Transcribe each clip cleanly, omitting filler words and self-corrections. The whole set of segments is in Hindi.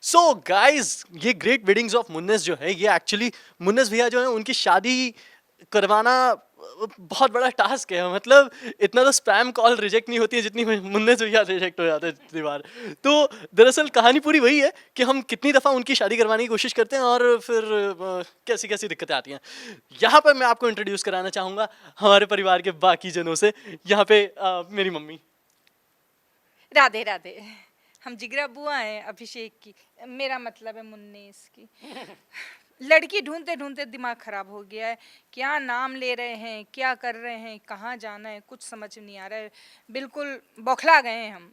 सो गाइस, ये ग्रेट वेडिंग्स ऑफ मुन्नस जो है, ये एक्चुअली मुन्नस भैया जो है उनकी शादी करवाना बहुत बड़ा टास्क है। मतलब इतना तो स्पैम कॉल रिजेक्ट नहीं होती है जितनी मुन्नस भैया रिजेक्ट हो जाते हैं जितनी बार। तो दरअसल कहानी पूरी वही है कि हम कितनी दफ़ा उनकी शादी करवाने की कोशिश करते हैं और फिर कैसी कैसी दिक्कतें आती हैं। यहाँ पर मैं आपको इंट्रोड्यूस कराना चाहूँगा हमारे परिवार के बाकी जनों से। यहाँ पे मेरी मम्मी। राधे राधे। हम जिगरा बुआ हैं अभिषेक की, मेरा मतलब है मुन्नीस की। लड़की ढूंढते ढूंढते दिमाग खराब हो गया है। क्या नाम ले रहे हैं, क्या कर रहे हैं, कहाँ जाना है, कुछ समझ नहीं आ रहा है। बिल्कुल बौखला गए हैं हम।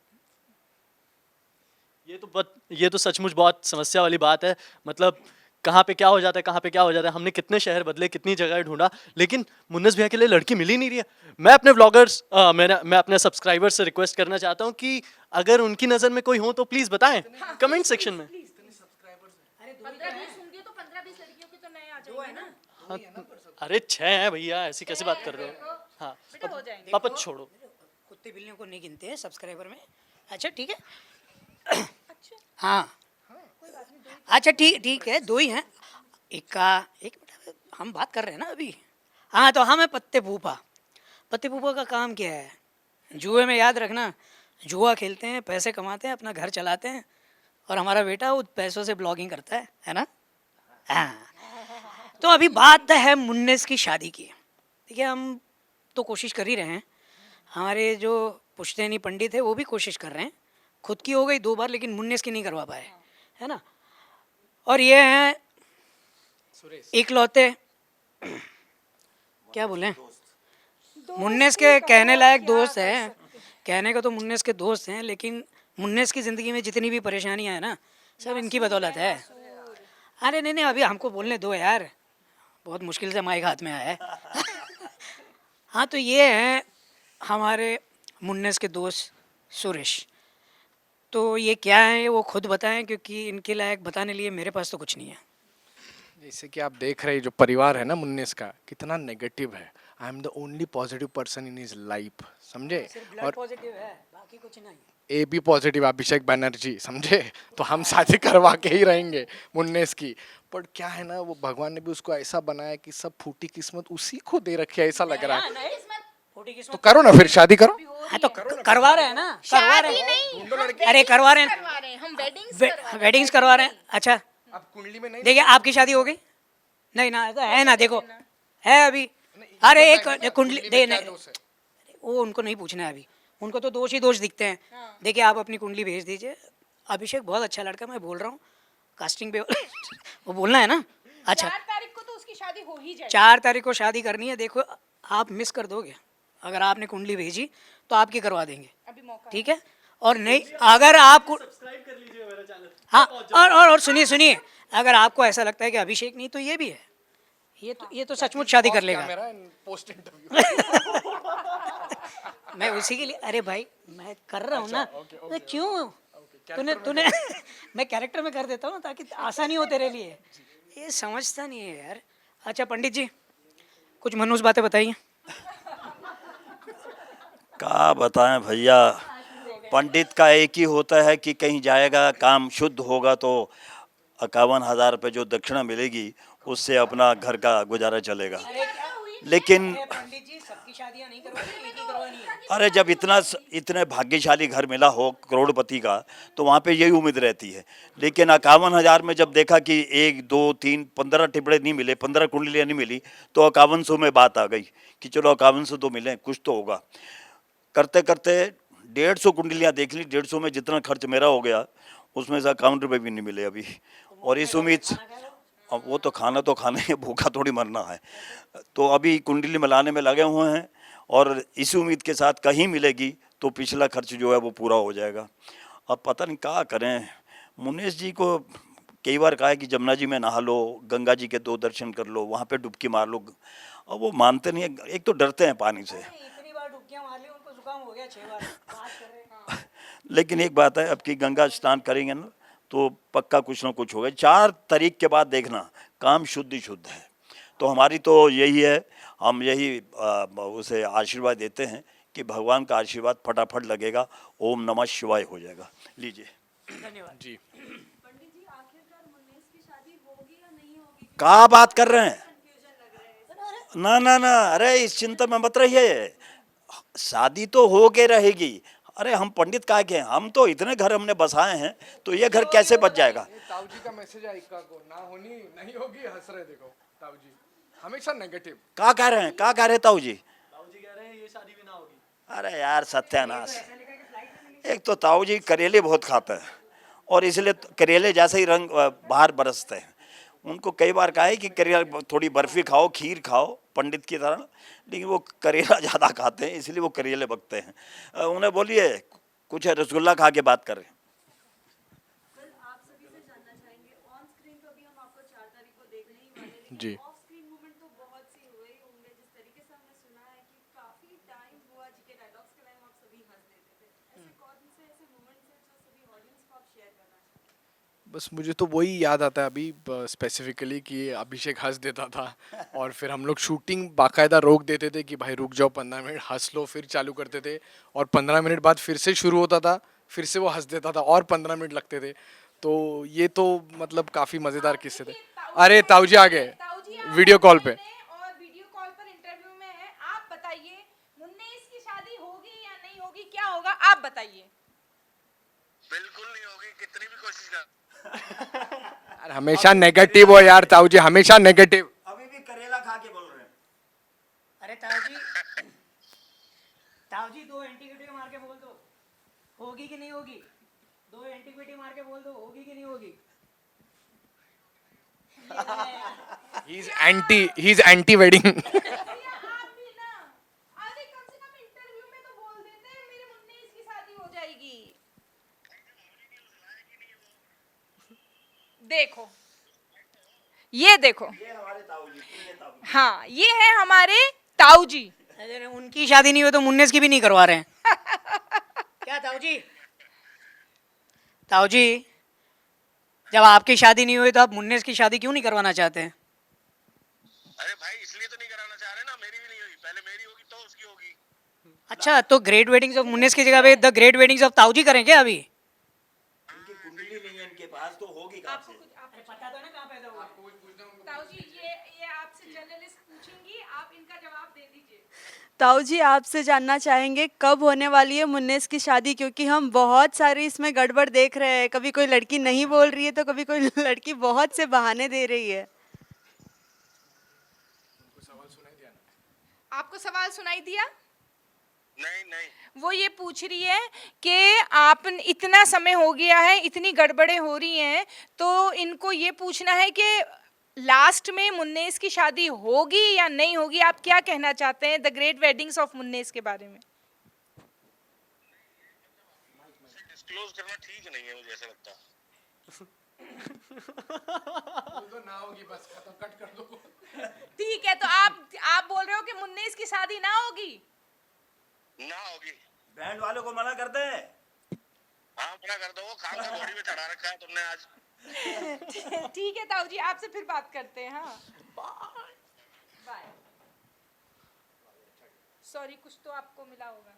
ये तो सचमुच बहुत समस्या वाली बात है। मतलब कहाँ पे क्या हो जाता है, कहाँ पे क्या हो जाता है। हमने कितने शहर बदले, कितनी जगह ढूंढा, लेकिन मुन्नस भैया के लिए लड़की मिल ही नहीं रही है। मैं अपने व्लॉगर्स मैं अपने सब्सक्राइबर्स से रिक्वेस्ट करना चाहता हूँ कि अगर उनकी नज़र में कोई हो तो प्लीज़ बताएं कमेंट सेक्शन में। हाँ, अरे 6 हैं भैया, ऐसी कैसे बात कर रहे हो। हाँ, बेटा हो जाएंगे। पापा छोड़ो। कुत्ते बिल्लियों को नहीं गिनते हैं सब्सक्राइबर में। अच्छा ठीक है। अच्छा हाँ अच्छा ठीक ठीक है, दो ही हैं। एक मिनट, हम बात कर रहे हैं ना अभी। हाँ तो हम हैं पत्ते फूफा। पत्ते फूफा का काम क्या है? जुए में याद रखना, जुआ खेलते हैं, पैसे कमाते हैं, अपना घर चलाते हैं, और हमारा बेटा उस पैसों से ब्लॉगिंग करता है ना। हाँ तो अभी बात है मुन्नेस की शादी की। देखिए हम तो कोशिश कर ही रहे हैं, हमारे जो पुश्तैनी पंडित है वो भी कोशिश कर रहे हैं। खुद की हो गई 2 बार, लेकिन मुन्नेस की नहीं करवा पाए, है ना। और ये हैं इकलौते, क्या बोलें, मुन्नेस के कहने लायक दोस्त हैं। कहने को तो मुन्नेस के दोस्त हैं, लेकिन मुन्नेस की ज़िंदगी में जितनी भी परेशानियां हैं ना, सब इनकी बदौलत है। अरे नहीं नहीं, अभी हमको बोलने दो यार, बहुत मुश्किल से माइक हाथ में आया है। हाँ तो ये हैं हमारे मुन्नेस के दोस्त सुरेश। तो ये क्या है वो खुद बताएं, क्योंकि इनके लायक बताने लिए मेरे पास तो कुछ नहीं है। जैसे कि आप देख रहे हैं जो परिवार है ना मुन्नेस का, कितना नेगेटिव है। I am the only positive person in his life, समझे। और पॉजिटिव है, बाकी कुछ नहीं। A B positive Abhishek Banerjee, समझे। तो हम शादी करवा के ही रहेंगे मुन्नेस की। पर क्या है ना, वो भगवान ने भी उसको ऐसा बनाया कि सब फूटी किस्मत उसी को दे रखी है, ऐसा लग रहा है। तो करो ना फिर शादी करो। हाँ तो करवा रहे हैं ना, करवा रहे हैं। अरे करवा रहे हैं, हम वेडिंग्स करवा रहे हैं। अच्छा अब कुंडली में नहीं, देखिए आपकी शादी हो गई नहीं ना, ऐसा है ना, देखो है अभी। अरे एक कुंडली दे नहीं, वो उनको नहीं पूछना है अभी, उनको तो दोष ही दोष दिखते हैं। देखिए आप अपनी कुंडली भेज दीजिए। अभिषेक बहुत अच्छा लड़का, मैं बोल रहा हूँ कास्टिंग पे। वो बोलना है ना। अच्छा 4 तारीख को तो उसकी शादी हो ही जाएगी। 4 तारीख को शादी करनी है। देखो आप मिस कर दोगे, अगर आपने कुंडली भेजी तो आपकी करवा देंगे, अभी मौका ठीक है। और नहीं, अगर आपको सब्सक्राइब कर लीजिए मेरा चैनल। हाँ, और सुनिए सुनिए, अगर आपको ऐसा लगता है कि अभिषेक नहीं, तो ये भी है, ये तो सचमुच शादी कर लेगा। मेरा पोस्ट इंटरव्यू। मैं उसी के लिए, अरे भाई मैं कर रहा हूँ ना। तो क्यों तूने तूने मैं कैरेक्टर में कर देता हूँ ताकि आसानी हो तेरे लिए। ये समझता नहीं है यार। अच्छा पंडित जी, कुछ मनहूस बातें बताइए। क्या बताएं भैया, पंडित का एक ही होता है कि कहीं जाएगा, काम शुद्ध होगा तो 51,000 रुपये जो दक्षिणा मिलेगी उससे अपना घर का गुजारा चलेगा। लेकिन पंडित जी सबकी शादियां नहीं करवानी, एक ही करवानी है। अरे जब इतने भाग्यशाली घर मिला हो करोड़पति का, तो वहाँ पे यही उम्मीद रहती है। लेकिन 51,000 में जब देखा कि 1 2 3 15 टिपड़े नहीं मिले, 15 कुंडलियाँ नहीं मिली, तो 5100 में बात आ गई कि चलो 5100 तो मिले, कुछ तो होगा। करते करते 150 कुंडलियाँ देख ली। 150 में जितना खर्च मेरा हो गया, उसमें से 51 रुपये भी नहीं मिले अभी। और इस उम्मीद से, अब वो तो खाना है, भूखा थोड़ी मरना है। तो अभी कुंडली मिलाने में लगे हुए हैं, और इसी उम्मीद के साथ कहीं मिलेगी तो पिछला खर्च जो है वो पूरा हो जाएगा। अब पता नहीं क्या करें। मुनेश जी को कई बार कहा है कि जमुना जी में नहा लो, गंगा जी के 2 दर्शन कर लो, वहाँ पे डुबकी मार लो। अब वो मानते नहीं है, एक तो डरते हैं पानी से। इतनी बार डुबकियां मार ली, उनको जुकाम हो गया 6 बार। बात कर रहे हैं। लेकिन एक बात है, अब की गंगा स्नान करेंगे ना तो पक्का कुछ ना कुछ होगा। 4 तारीख के बाद देखना काम शुद्ध ही शुद्ध है। तो हमारी तो यही है, हम यही उसे आशीर्वाद देते हैं कि भगवान का आशीर्वाद फटाफट लगेगा, ओम नमः शिवाय हो जाएगा। लीजिए। धन्यवाद जी। पंडित जी क्या बात कर रहे हैं? ना ना ना, अरे इस चिंता में मत रहिए, शादी तो हो के रहेगी। अरे हम पंडित काय के हैं, हम तो इतने घर हमने बसाए हैं, तो ये घर कैसे बच जाएगा? ताऊ जी का मैसेज है इक्का को, ना होनी नहीं होगी, हंस रहे देखो ताऊ जी, हमेशा नेगेटिव। क्या कह रहे हैं, क्या कह रहे हैं ताऊ जी? ताऊ जी कह रहे हैं ये शादी भी ना होगी। अरे यार सत्यानाश, एक तो ताऊ जी करेले बहुत खाते हैं और इसलिए करेले जैसे ही रंग बाहर बरसते हैं। उनको कई बार कहा है कि करेला थोड़ी बर्फी खाओ, खीर खाओ पंडित की तरह, लेकिन वो करेला ज़्यादा खाते हैं, इसलिए वो करेले बकते हैं। उन्हें बोलिए कुछ रसगुल्ला खा के बात करें। आप सभी से जानना चाहेंगे, ऑन स्क्रीन तो अभी हम आपको 4 तारीख को देखने ही वाले हैं, जी। लेकिन ऑफ स्क्रीन मूवमेंट तो बहुत सी हुए ही होंगे। जिस तरीके से हमने सुना है कि काफी टाइम हुआ जीके डायलॉग्स के टाइम आप सभी हंस देते थे, ऐसे कौन से ऐसे मोमेंट्स हैं जो सभी ऑडियंस को आप शेयर करना चाहेंगे? बस मुझे तो वही याद आता है अभी स्पेसिफिकली कि अभिषेक हंस देता था और फिर हम लोग शूटिंग बाकायदा रोक देते थे कि भाई रुक जाओ 15 मिनट हंस लो, फिर चालू करते थे और 15 मिनट बाद फिर से शुरू होता था, फिर से वो हंस देता था और 15 मिनट लगते थे। तो ये तो मतलब काफ़ी मज़ेदार किस्से थे। अरे ताऊ जी आ गए वीडियो कॉल पे। और वीडियो कॉल पर इंटरव्यू में है। आप बताइए मुन्नेस की शादी होगी या नहीं होगी, क्या होगा आप बताइए। बिल्कुल नहीं होगी, कितनी भी कोशिश कर। यार हमेशा नेगेटिव हो यार ताऊ जी, हमेशा नेगेटिव। अभी भी करेला खा के बोल रहे हैं। अरे ताऊ जी 2 एंटीग्रेटिव मार के बोल दो, होगी कि नहीं होगी? 2 एंटीग्रेटिव मार के बोल दो, होगी कि नहीं होगी? He is anti wedding. आप भी ना, अरे कम से कम इंटरव्यू में तो बोल देते हैं मेरे मुन्नेस की शादी हो जाएगी। देखो, ये देखो, हाँ ये है हमारे ताऊ जी। अरे उनकी शादी नहीं हुई तो मुन्नेस की भी नहीं करवा रहे हैं। क्या ताऊ जी? ताऊ जी, जब आपकी शादी नहीं हुई तो आप मुन्नेस की शादी क्यों नहीं करवाना चाहते हैं? अरे भाई इसलिए तो नहीं कराना चाह रहे ना, मेरी भी नहीं हुई, पहले मेरी होगी तो उसकी होगी। अच्छा, तो ग्रेट वेडिंग्स ऑफ मुन्नेस की जगह पे द ग्रेट वेडिंग्स ऑफ ताऊ जी करें क्या अभी? इनकी कुंडली नहीं है इनके पास, तो होगी कहाँ से? पता तो ना कहाँ पैदा हुआ। ताऊ जी ये आपसे जर्नलिस्ट पूछेंगी, आप इनका जवाब दे दीजिए। ताऊ जी आपसे जानना चाहेंगे कब होने वाली है मुन्नेस की शादी, क्योंकि हम बहुत सारी इसमें गड़बड़ देख रहे हैं। कभी कोई लड़की नहीं बोल रही है तो कभी कोई लड़की बहुत से बहाने दे रही है। आपको सवाल सुनाई दिया? नहीं नहीं, वो ये पूछ रही है कि आप इतना समय हो गया है, इतनी गड़बड़ें हो रही हैं, तो इनको ये पूछना है कि लास्ट में मुन्नेस की शादी होगी या नहीं होगी। आप क्या कहना चाहते हैं द ग्रेट वेडिंग्स ऑफ मुन्नेस के बारे में? डिस्क्लोज करना ठीक नहीं है, मुझे ऐसा लगता है। ना होगी बस खत्म, कट कर दो। ठीक है, तो आप बोल रहे हो कि मुन्नेस की शादी ना होगी? ना होगी। बैंड वालों को मना कर दे। हाँ मना कर दो, खान का बॉडी में चढ़ा रखा है तुमने आज। ठीक है ताऊ जी, आपसे फिर बात करते हैं। हाँ बाय। सॉरी, कुछ तो आपको मिला होगा।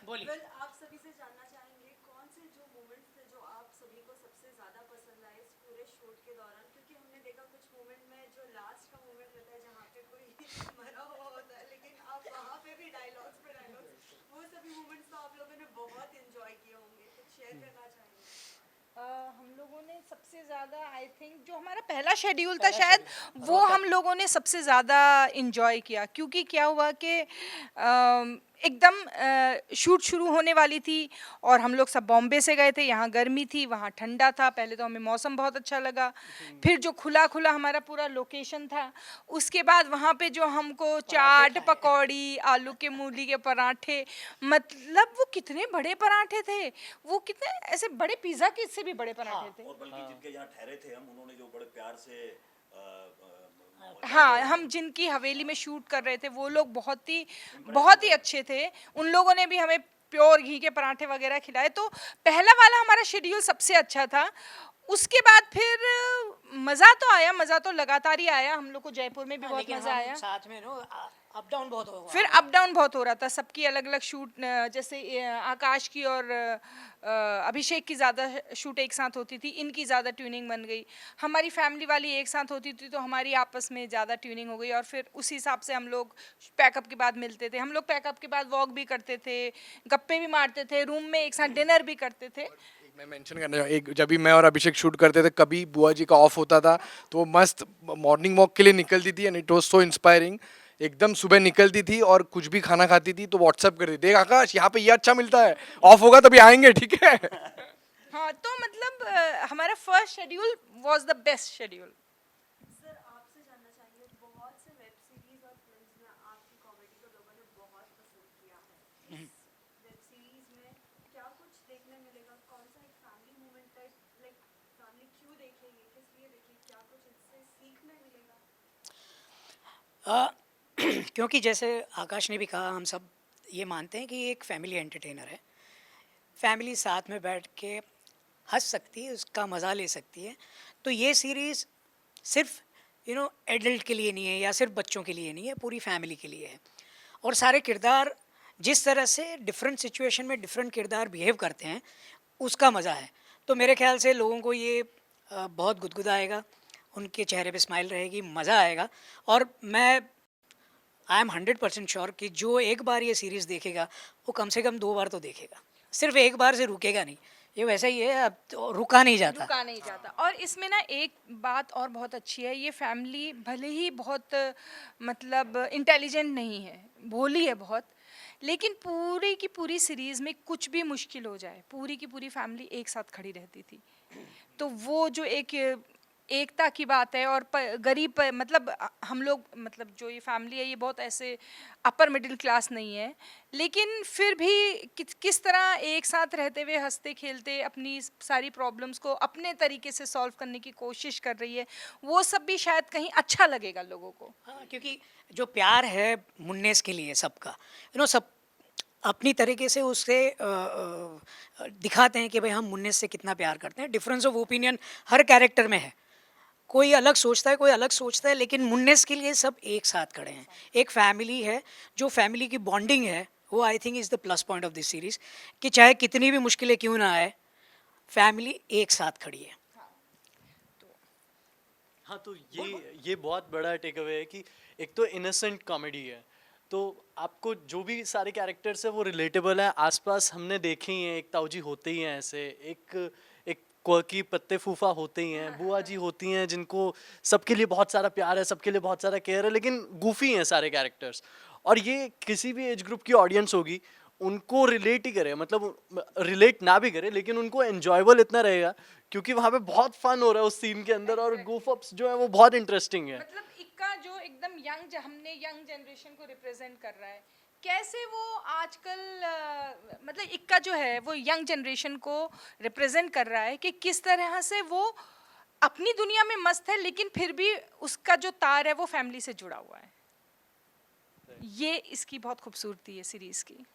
बोलिए। वेल आप सभी से जानना चाहेंगे कौन से जो मोमेंट्स थे जो आप सभी को सबसे ज्यादा पसंद आए इस पूरे शूट के दौरान, क्योंकि हमने देखा कुछ मोमेंट में जो लास्ट का मोमेंट रहता है जहाँ पे कोई मरा हुआ होता है, लेकिन आप वहाँ पे भी डायलॉग्स पे डायलॉग्स, वो सभी मोमेंट्स तो आप लोगों ने बहुत एंजॉय किए होंगे, कुछ शेयर करना चाहेंगे? हम लोगों ने सबसे ज़्यादा, आई थिंक जो हमारा पहला शेड्यूल था शायद वो हम लोगों ने सबसे ज़्यादा इंजॉय किया, क्योंकि क्या हुआ कि एकदम शूट शुरू होने वाली थी और हम लोग सब बॉम्बे से गए थे। यहाँ गर्मी थी, वहाँ ठंडा था। पहले तो हमें मौसम बहुत अच्छा लगा, फिर जो खुला खुला हमारा पूरा लोकेशन था, उसके बाद वहाँ पे जो हमको चाट, पकौड़ी, आलू के मूली के पराठे, मतलब वो कितने बड़े पराठे थे, वो कितने ऐसे बड़े पिज़्ज़ा के इससे भी बड़े पराठे थे। और बल्कि जिनके यहाँ ठहरे थे हम, उन्होंने जो बड़े प्यार से हाँ, हम जिनकी हवेली में शूट कर रहे थे वो लोग बहुत ही अच्छे थे। उन लोगों ने भी हमें प्योर घी के पराठे वगैरह खिलाए। तो पहला वाला हमारा शेड्यूल सबसे अच्छा था। उसके बाद फिर मज़ा तो आया, मज़ा तो लगातार ही आया। हम लोग को जयपुर में भी बहुत लेकिन मज़ा हम आया। साथ में नो अप डाउन बहुत होगा। फिर अप डाउन बहुत हो रहा था, सबकी अलग अलग शूट, जैसे आकाश की और अभिषेक की ज़्यादा शूट एक साथ होती थी, इनकी ज़्यादा ट्यूनिंग बन गई। हमारी फैमिली वाली एक साथ होती थी तो हमारी आपस में ज़्यादा ट्यूनिंग हो गई, और फिर उसी हिसाब से हम लोग पैकअप के बाद मिलते थे। हम लोग पैकअप के बाद वॉक भी करते थे, गप्पे भी मारते थे, रूम में एक साथ डिनर भी करते थे। मैं मेंशन करना चाहूँ, एक जब भी मैं और अभिषेक शूट करते थे, कभी बुआ जी का ऑफ होता था तो वो मस्त मॉर्निंग वॉक के लिए निकलती थी, and it was so inspiring. एकदम सुबह निकलती थी और कुछ भी खाना खाती थी तो व्हाट्सएप करती थी, देख आकाश यहाँ पे ये अच्छा मिलता है, ऑफ होगा तभी आएंगे, ठीक है। हाँ, तो मतलब हमारा first schedule was the best schedule. Sir आपसे जानना चाहिए, बहुत से वेब सीरीज और फिल्म्स में आपकी कॉमेडी को लोगों ने बहुत पसंद किया है। इस वेब सीरीज में क्या कुछ देखने मिलेगा? कौन सा एक family moment type, like family क्यों देखेंगे, किस लिए देखेंगे, क्या कुछ इससे सीखने मिलेगा? क्योंकि जैसे आकाश ने भी कहा, हम सब ये मानते हैं कि ये एक फैमिली एंटरटेनर है। फैमिली साथ में बैठ के हंस सकती है, उसका मज़ा ले सकती है। तो ये सीरीज़ सिर्फ एडल्ट के लिए नहीं है या सिर्फ बच्चों के लिए नहीं है, पूरी फैमिली के लिए है। और सारे किरदार जिस तरह से डिफरेंट सिचुएशन में डिफरेंट किरदार बिहेव करते हैं, उसका मज़ा है। तो मेरे ख्याल से लोगों को ये बहुत गुदगुदाएगा, उनके चेहरे पे स्माइल रहेगी, मज़ा आएगा। और मैं आई एम 100% श्योर कि जो एक बार ये सीरीज़ देखेगा वो कम से कम 2 बार तो देखेगा। सिर्फ एक बार से रुकेगा नहीं, ये वैसा ही है, अब तो रुका नहीं जाता। रुका नहीं जाता। और इसमें ना एक बात और बहुत अच्छी है, ये फैमिली भले ही बहुत मतलब इंटेलिजेंट नहीं है, भोली है बहुत, लेकिन पूरी की पूरी सीरीज में कुछ भी मुश्किल हो जाए, पूरी की पूरी फैमिली एक साथ खड़ी रहती थी। तो वो जो एक एकता की बात है, और गरीब मतलब हम लोग, मतलब जो ये फैमिली है ये बहुत ऐसे अपर मिडिल क्लास नहीं है, लेकिन फिर भी किस तरह एक साथ रहते हुए हंसते खेलते अपनी सारी प्रॉब्लम्स को अपने तरीके से सॉल्व करने की कोशिश कर रही है, वो सब भी शायद कहीं अच्छा लगेगा लोगों को। हाँ, क्योंकि जो प्यार है मुन्नेस के लिए सबका, सब अपनी तरीके से उससे दिखाते हैं कि भाई हम मुन्नेस से कितना प्यार करते हैं। Difference of opinion her character में है, कोई अलग सोचता है, कोई अलग सोचता है, लेकिन मुन्नेस के लिए सब एक साथ खड़े हैं। एक फैमिली है, जो फैमिली की बॉन्डिंग है वो I think is the plus point of this series, कि चाहे कितनी भी मुश्किलें क्यों ना आए, फैमिली एक साथ खड़ी है। हाँ, तो ये बहुत बड़ा टेक अवे है कि एक तो इनोसेंट कॉमेडी है, तो आपको जो भी सारे कैरेक्टर्स है वो रिलेटेबल है, आसपास हमने देखे ही हैं, एक ताऊजी होते ही हैं ऐसे, एक क्वर्की पत्ते फूफा होते ही हैं, बुआ जी होती हैं जिनको सबके लिए बहुत सारा प्यार है, सबके लिए बहुत सारा केयर है, लेकिन गूफी हैं सारे कैरेक्टर्स। और ये किसी भी एज ग्रुप की ऑडियंस होगी उनको रिलेट ही करे, मतलब रिलेट ना भी करे लेकिन उनको एंजॉयबल इतना रहेगा क्योंकि वहाँ पे बहुत फन हो रहा है उस सीन के अंदर, और goof ups जो है वो बहुत इंटरेस्टिंग है। मतलब इक्का जो एकदम यंग, हमने यंग जनरेशन को रिप्रेजेंट कर रहा है, कैसे वो आजकल मतलब इक्का जो है वो यंग जनरेशन को रिप्रेजेंट कर रहा है कि किस तरह से वो अपनी दुनिया में मस्त है, लेकिन फिर भी उसका जो तार है वो फैमिली से जुड़ा हुआ है। ये इसकी बहुत खूबसूरती है सीरीज की। एज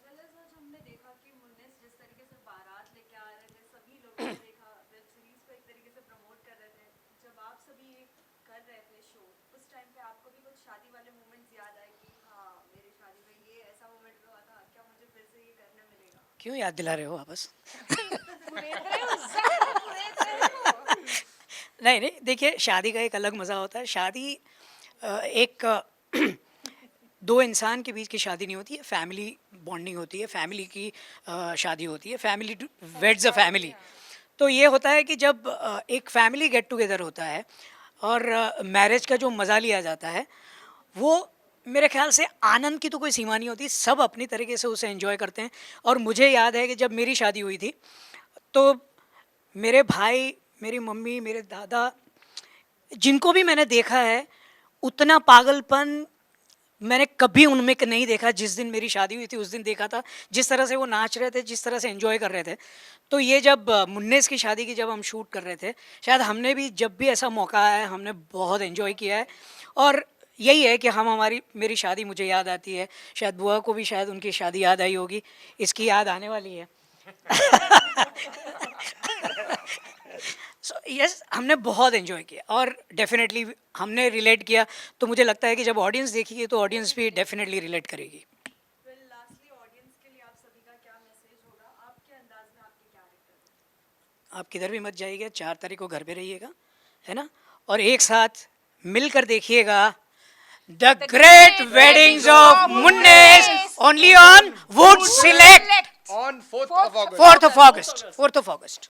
वेल एज आज हमने देखा कि मुन्नेस जिस तरीके से बारात लेके आ रहे थे, सभी लोगों ने देखा वेब सीरीज को एक तरीके से प्रमोट कर रहे थे। जब आप सभी ये कर रहे थे शो, उस टाइम पे आपको भी कुछ शादी वाले मोमेंट्स याद आए कि हाँ मेरी शादी में ये ऐसा मोमेंट हुआ था, क्या मुझे फिर से ये करने मिलेगा? क्यों याद दिला रहे हो वापस? नहीं नहीं, देखिए शादी का एक अलग मज़ा होता है। शादी एक दो इंसान के बीच की शादी नहीं होती है, फैमिली बॉन्डिंग होती है, फैमिली की शादी होती है, फैमिली वेड्स अ फैमिली। तो ये होता है कि जब एक फैमिली गेट टुगेदर होता है और मैरिज का जो मज़ा लिया जाता है, वो मेरे ख्याल से आनंद की तो कोई सीमा नहीं होती, सब अपनी तरीके से उसे एंजॉय करते हैं। और मुझे याद है कि जब मेरी शादी हुई थी तो मेरे भाई, मेरी मम्मी, मेरे दादा, जिनको भी मैंने देखा है, उतना पागलपन मैंने कभी उनमें नहीं देखा। जिस दिन मेरी शादी हुई थी उस दिन देखा था, जिस तरह से वो नाच रहे थे, जिस तरह से एंजॉय कर रहे थे। तो ये जब मुन्नेस की शादी की जब हम शूट कर रहे थे, शायद हमने भी जब भी ऐसा मौका आया है हमने बहुत एंजॉय किया है। और यही है कि मेरी शादी मुझे याद आती है, शायद बुआ को भी शायद उनकी शादी याद आई होगी, इसकी याद आने वाली है। सो यस हमने बहुत एंजॉय किया और डेफिनेटली हमने रिलेट किया, तो मुझे लगता है कि जब ऑडियंस देखेगी तो ऑडियंस भी डेफिनेटली रिलेट करेगी। वेल लास्टली ऑडियंस के लिए आप सभी का क्या मैसेज होगा, आपके अंदाज में आपके कैरेक्टर? आप किधर भी मत जाइएगा, 4 तारीख को घर पे रहिएगा, है ना, और एक साथ मिलकर देखिएगा the great weddings of Munnes only on Voot Select On 4th of August. 4th of August.